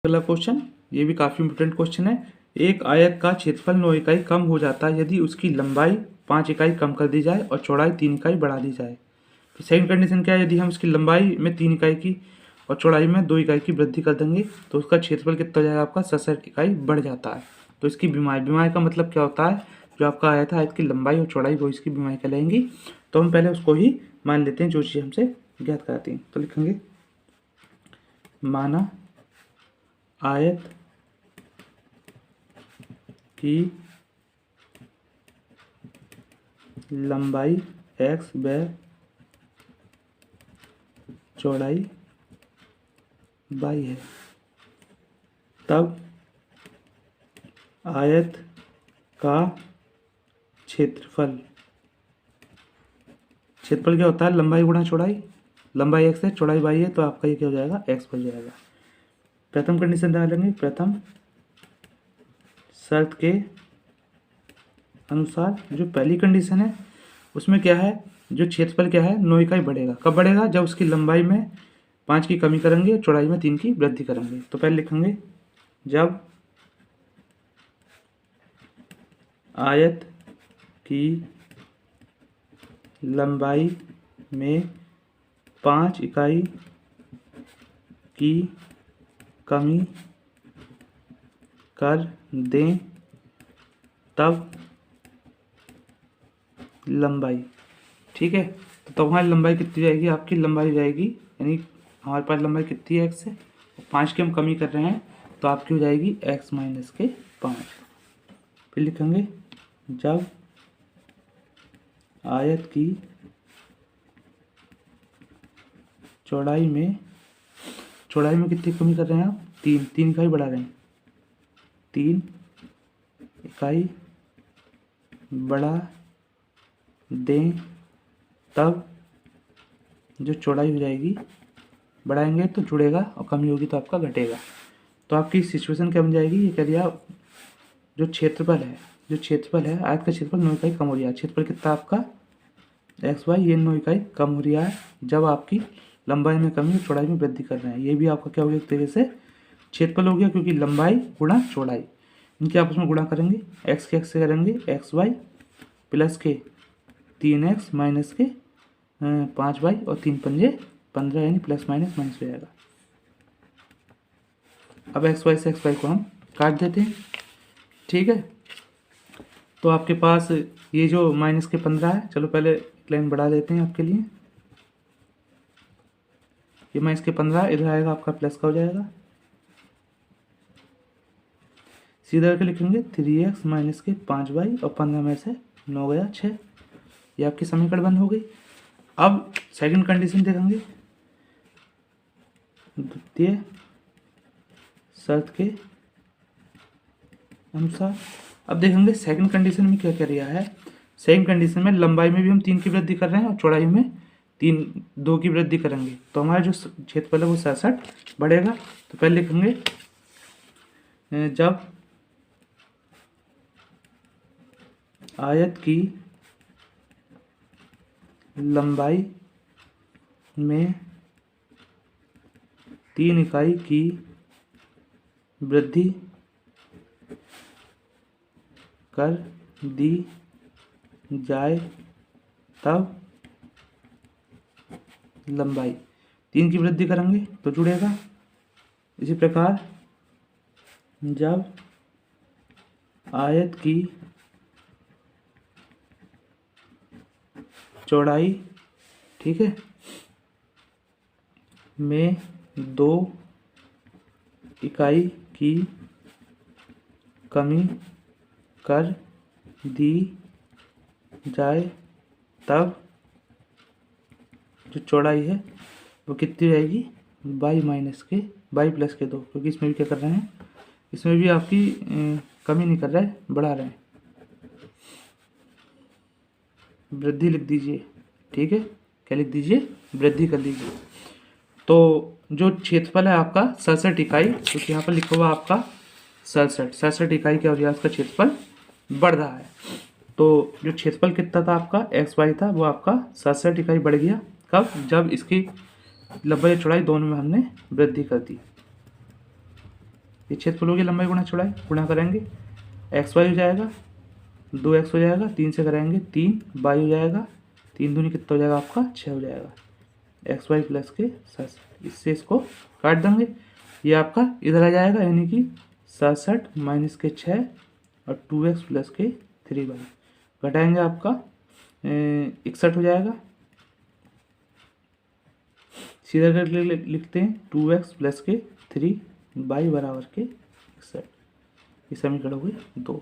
अगला क्वेश्चन, ये भी काफ़ी इंपॉर्टेंट क्वेश्चन है। एक आयत का क्षेत्रफल 9 इकाई कम हो जाता है यदि उसकी लंबाई 5 इकाई कम कर दी जाए और चौड़ाई 3 इकाई बढ़ा दी जाए। तो सेकंड कंडीशन क्या है, यदि हम उसकी लंबाई में 3 इकाई की और चौड़ाई में 2 इकाई की वृद्धि कर देंगे तो उसका क्षेत्रफल कितना हो जाएगा, आपका 67 इकाई बढ़ जाता है। तो इसकी बीमारी का मतलब क्या होता है, जो आपका आयत है, आयत की लंबाई और चौड़ाई वो इसकी बीमारी कहलाएंगी। तो हम पहले उसको ही मान लेते हैं जो चीज़ हमसे ज्ञात कराती हैं। तो लिखेंगे माना आयत की लंबाई x व चौड़ाई y है, तब आयत का क्षेत्रफल क्या होता है, लंबाई गुणा चौड़ाई। लंबाई x है, चौड़ाई y है, तो आपका ये क्या हो जाएगा, x बन जाएगा। प्रथम कंडीशन डालेंगे, प्रथम शर्त के अनुसार जो पहली कंडीशन है उसमें क्या है, जो क्षेत्रफल क्या है 9 इकाई बढ़ेगा। कब बढ़ेगा, जब उसकी लंबाई में 5 की कमी करेंगे, चौड़ाई में 3 की वृद्धि करेंगे। तो पहले लिखेंगे जब आयत की लंबाई में 5 इकाई की कमी कर दें तब लंबाई, ठीक है। तो हमारी लंबाई कितनी जाएगी, आपकी लंबाई जाएगी, यानी हमारे पास लंबाई कितनी है x है, 5 की हम कमी कर रहे हैं तो आपकी हो जाएगी x माइनस के 5। फिर लिखेंगे जब आयत की चौड़ाई में कितनी कमी कर रहे हैं आप, 3 इकाई बढ़ा रहे हैं, 3 इकाई बढ़ा दें तब जो चौड़ाई हो जाएगी, बढ़ाएंगे तो जुड़ेगा और कमी होगी तो आपका घटेगा। तो आपकी सिचुएशन क्या बन जाएगी, ये कह दिया जो क्षेत्रफल है आयत का क्षेत्रफल 9 इकाई कम हो रहा है। क्षेत्रफल कितना आपका एक्स वाई, ये 9 इकाई कम हो रहा है जब आपकी लंबाई में कमी और चौड़ाई में वृद्धि कर रहे हैं। ये भी आपका क्या हो गया, एक तरीके से क्षेत्रफल हो गया, क्योंकि लंबाई गुणा चौड़ाई, इनके आपस में गुणा करेंगे, एक्स के एक्स से करेंगे एक्स वाई प्लस के 3x माइनस के 5y और 3 पंजे 15, यानी प्लस माइनस माइनस हो जाएगा। अब एक्स वाई से एक्स वाई को हम काट देते हैं, ठीक है। तो आपके पास ये जो माइनस के 15 है, चलो पहले एक लाइन बढ़ा देते हैं आपके लिए। ये माइनस के 15 इधर आएगा, आपका प्लस का हो जाएगा। सीधा करके लिखेंगे 3x माइनस के 5y और 15 में से 9 गया 6, ये आपकी समीकरण बन हो गई। अब सेकंड कंडीशन देखेंगे, द्वितीय शर्त के अनुसार। अब देखेंगे सेकंड कंडीशन में क्या क्या है। सेकंड कंडीशन में लंबाई में भी हम 3 की वृद्धि कर रहे हैं और चौड़ाई में 2 की वृद्धि करेंगे, तो हमारा जो क्षेत्रफल है वो 67 बढ़ेगा। तो पहले लिखेंगे जब आयत की लंबाई में 3 इकाई की वृद्धि कर दी जाए तब लंबाई, 3 की वृद्धि करेंगे तो जुड़ेगा। इसी प्रकार जब आयत की चौड़ाई, ठीक है, में 2 इकाई की कमी कर दी जाए तब जो चौड़ाई है वो कितनी रहेगी, बाई माइनस के बाई प्लस के 2, क्योंकि इसमें भी क्या कर रहे हैं, इसमें भी आपकी कमी नहीं कर रहे हैं, बढ़ा रहे हैं। वृद्धि लिख दीजिए, ठीक है, क्या लिख दीजिए, वृद्धि कर लीजिए। तो जो क्षेत्रफल है आपका 67 इकाई, क्योंकि यहाँ पर लिखा हुआ आपका 67 इकाई क्या हो रहा है, उसका क्षेत्रफल बढ़ रहा है। तो जो क्षेत्रफल कितना था आपका एक्स वाई था, वो आपका 67 इकाई बढ़ गया। कब, जब इसकी लंबाई चौड़ाई दोनों में हमने वृद्धि कर दी। ये क्षेत्रफल हो गया लंबाई गुणा चौड़ाई, गुणा करेंगे एक्स वाई हो जाएगा 2x हो जाएगा, 3 से करेंगे 3 वाई हो जाएगा, 3 दूनी कितना हो जाएगा आपका 6 हो जाएगा, एक्स वाई प्लस के 67। इससे इसको काट देंगे, ये आपका इधर आ जाएगा यानी कि 67 माइनस के 6 और 2x प्लस के 3y घटाएंगे आपका 61 हो जाएगा। सीधा करके लिखते हैं 2x प्लस के 3y बराबर के 61। ये समीकरण हो गई 2।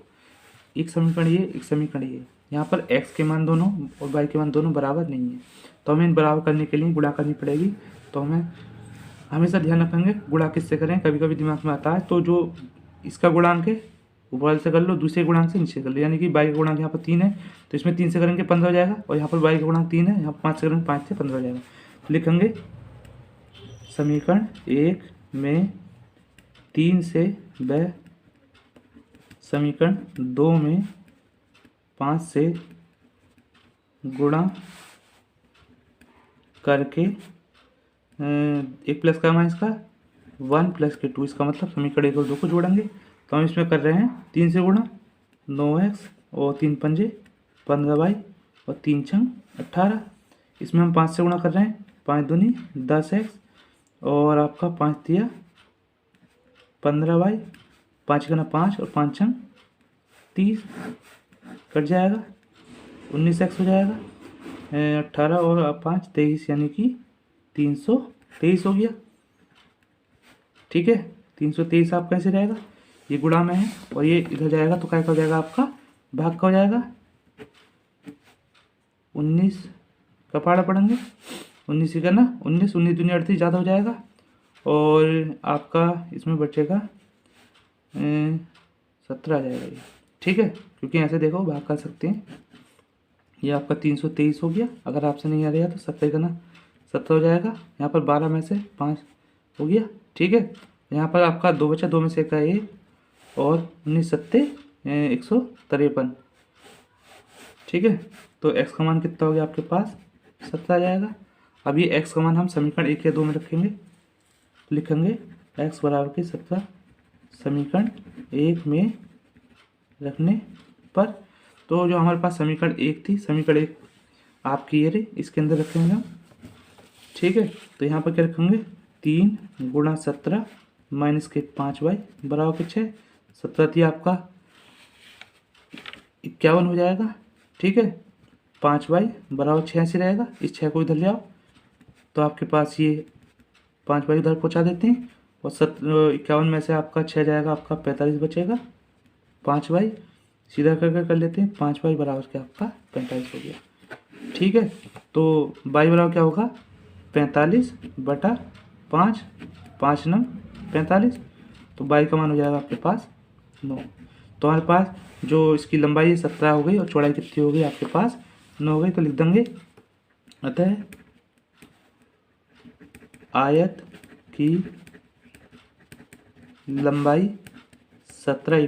एक समीकरण ये, एक समीकरण ये। यहाँ पर x के मान दोनों और y के मान दोनों बराबर नहीं है, तो हमें इन बराबर करने के लिए गुणा करनी पड़ेगी। तो हमें हमेशा ध्यान रखेंगे गुणा किससे करें, कभी कभी दिमाग में आता है तो जो इसका गुणांक है ऊपर से कर लो, दूसरे गुणांक से नीचे कर लो। यानी कि y का गुणांक यहाँ पर 3 है तो इसमें 3 से करेंगे 15 हो जाएगा, और यहाँ पर y का गुणांक 3 है, यहाँ पर 5 से करेंगे 5 से 15 हो जाएगा। तो लिखेंगे समीकरण 1 में 3 से व समीकरण 2 में 5 से गुणा करके एक प्लस का माइनस का 1 प्लस के 2, इसका मतलब समीकरण 1 और 2 को जोड़ेंगे। तो हम इसमें कर रहे हैं 3 से गुणा 9x और 3 पंजे 15y और 3 छंग 18। इसमें हम 5 से गुणा कर रहे हैं, 5 दूनी 10x और आपका 5 तिया 15y, 5 गुना 5 और 5 छंग 30 कट जाएगा, 19x हो जाएगा, 18 और 5 23 यानी कि 323 हो गया। ठीक है, 323 आपका कैसे रहेगा, ये गुणा में है और ये इधर जाएगा तो क्या हो जाएगा आपका भाग का हो जाएगा। 19 का पहाड़ा पढ़ेंगे, 19 ही करना, 19 दूनी 38 ज़्यादा हो जाएगा और आपका इसमें बचेगा 17 आ जाएगा ये। ठीक है, क्योंकि ऐसे देखो भाग कर सकते हैं। ये आपका 323 हो गया, अगर आपसे नहीं आ रहा तो 70 करना, 70 हो जाएगा। यहाँ पर 12 में से 5 हो गया। ठीक है, यहाँ पर आपका 2 बचा, 2 में से का 1 और 19 सत्ते 153। ठीक है, तो x का मान कितना हो गया आपके पास 17 आ जाएगा। अब ये x का मान हम समीकरण 1 या 2 में रखेंगे, लिखेंगे x बराबर के 17 समीकरण 1 में रखने पर। तो जो हमारे पास समीकरण 1 थी, समीकरण 1 आपकी ये रही, इसके अंदर रखेंगे हम। ठीक है, तो यहाँ पर क्या रखेंगे 3 गुणा 17 माइनस के 5y बराबर के 6। 17 थी आपका 51 हो जाएगा। ठीक है, 5y बराबर 6 से रहेगा, इस 6 को इधर ले आओ तो आपके पास ये 5y इधर पहुँचा देते हैं और 51 में से आपका 6 जाएगा, आपका 45 बचेगा। 5y सीधा कर लेते हैं, 5y बराबर क्या आपका 45 हो गया। ठीक है, तो y बराबर क्या होगा 45 बटा 5, 5 नंग 45, तो y का मान हो जाएगा आपके पास 9। तो हमारे पास जो इसकी लंबाई 17 हो गई और चौड़ाई कितनी हो गई आपके पास 9 हो गई। तो लिख देंगे अतः आयत की लंबाई 17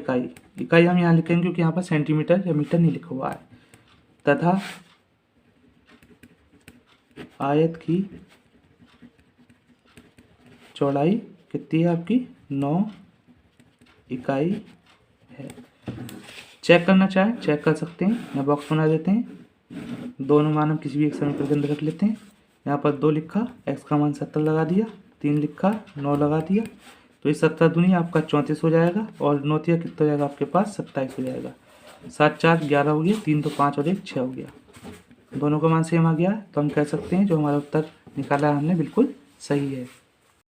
इकाई हम यहाँ लिखेंगे क्योंकि यहाँ पर सेंटीमीटर या मीटर नहीं लिखा हुआ है, तथा आयत की चौड़ाई कितनी है आपकी 9 इकाई है। चेक करना चाहे चेक कर सकते हैं, यहाँ बॉक्स बना देते हैं, दोनों मान हम किसी भी एक समीकरण के अंदर रख लेते हैं। यहाँ पर 2 लिखा, x का मान 70 लगा दिया, 3 लिखा 9 लगा दिया, तो ये 17 दूनी आपका 34 हो जाएगा और 9 तिया कितना हो जाएगा आपके पास 27 हो जाएगा। 7 4 11 हो गया, 3 तो 5 और 1 6 हो गया। दोनों का मान सेम आ गया, तो हम कह सकते हैं जो हमारा उत्तर निकाला है हमने बिल्कुल सही है।